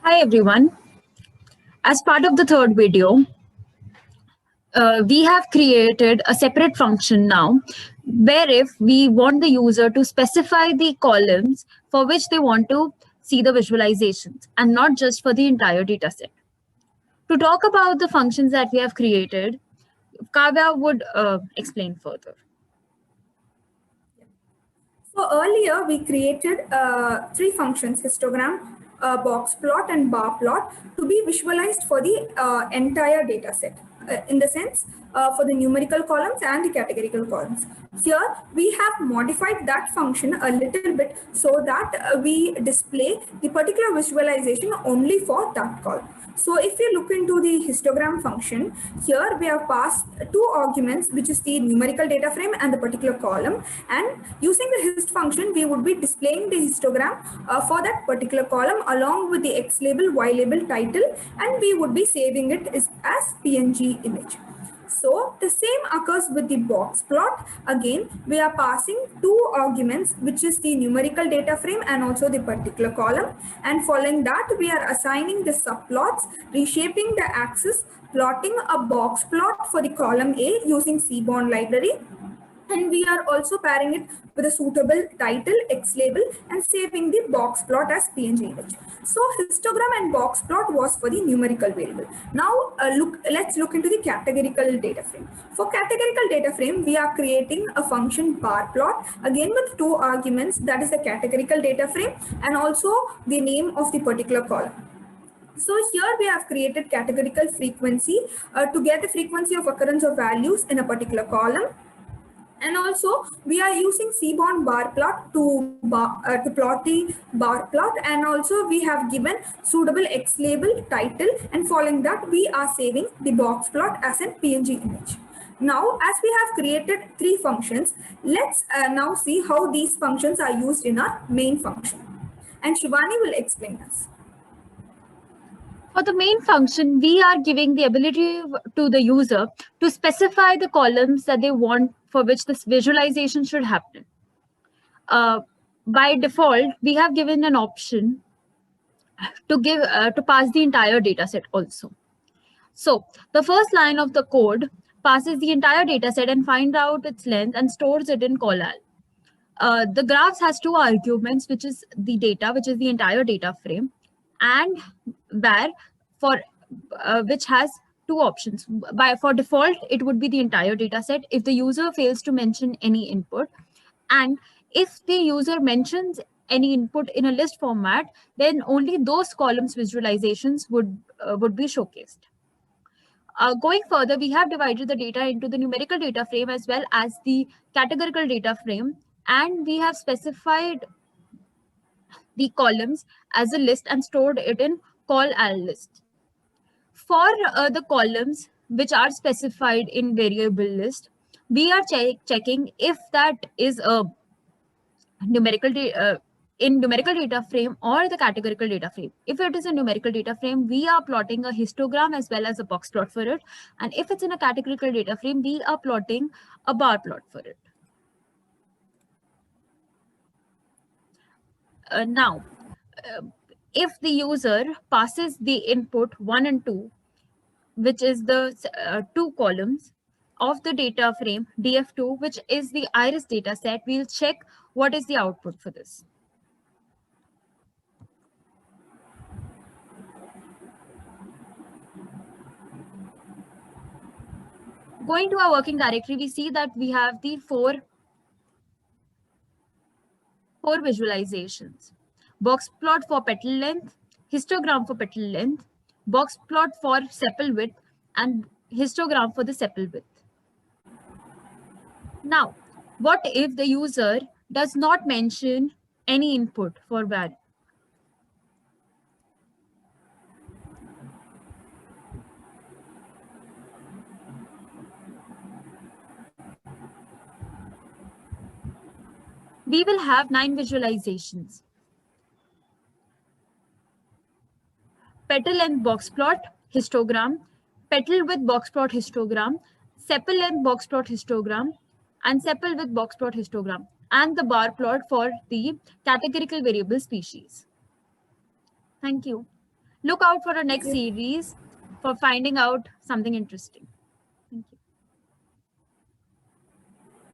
Hi everyone. As part of the third video, we have created a separate function now where if we want the user to specify the columns for which they want to see the visualizations and not just for the entire data set. To talk about the functions that we have created, Kavya would explain further. So earlier we created three functions, histogram, box plot and bar plot, to be visualized for the entire data set. In the sense, for the numerical columns and the categorical columns. Here we have modified that function a little bit so that we display the particular visualization only for that column. So if we look into the histogram function, here we have passed two arguments, which is the numerical data frame and the particular column. And using the hist function, we would be displaying the histogram for that particular column along with the X label, Y label, title, and we would be saving it as PNG image. So the same occurs with the box plot. Again, we are passing two arguments, which is the numerical data frame and also the particular column. And following that, we are assigning the subplots, reshaping the axis, plotting a box plot for the column A using Seaborn library. And we are also pairing it with a suitable title, X label, and saving the box plot as PNG image. So histogram and box plot was for the numerical variable. Now let's look into the categorical data frame. For categorical data frame, we are creating a function bar plot, again with two arguments, that is the categorical data frame and also the name of the particular column. So here we have created categorical frequency to get the frequency of occurrence of values in a particular column. And also we are using Seaborn bar plot to plot the bar plot, and also we have given suitable X label, title, and following that we are saving the box plot as an PNG image. Now, as we have created three functions, let's now see how these functions are used in our main function. And Shivani will explain us. For the main function, we are giving the ability to the user to specify the columns that they want for which this visualization should happen. By default, we have given an option to pass the entire data set also. So the first line of the code passes the entire data set and finds out its length and stores it in colal. The graphs has two arguments, which is the data, which is the entire data frame, and var for which has two options. For default, it would be the entire data set if the user fails to mention any input, and if the user mentions any input in a list format, then only those columns visualizations would be showcased. Going further, we have divided the data into the numerical data frame as well as the categorical data frame, and we have specified the columns as a list and stored it in call_al list. For the columns which are specified in variable list, we are checking if that is a numerical in numerical data frame or the categorical data frame. If it is a numerical data frame, we are plotting a histogram as well as a box plot for it. And if it's in a categorical data frame, we are plotting a bar plot for it. Now, if the user passes the input 1 and 2, which is the two columns of the data frame DF2, which is the iris data set, we'll check what is the output for this. Going to our working directory, we see that we have the four visualizations: box plot for petal length, histogram for petal length, box plot for sepal width, and histogram for the sepal width. Now, what if the user does not mention any input for var? We will have 9 visualizations. Petal length box plot histogram, petal width box plot histogram, sepal length box plot histogram, and sepal width box plot histogram, and the bar plot for the categorical variable species. Thank you. Look out for a next series for finding out something interesting. Thank you.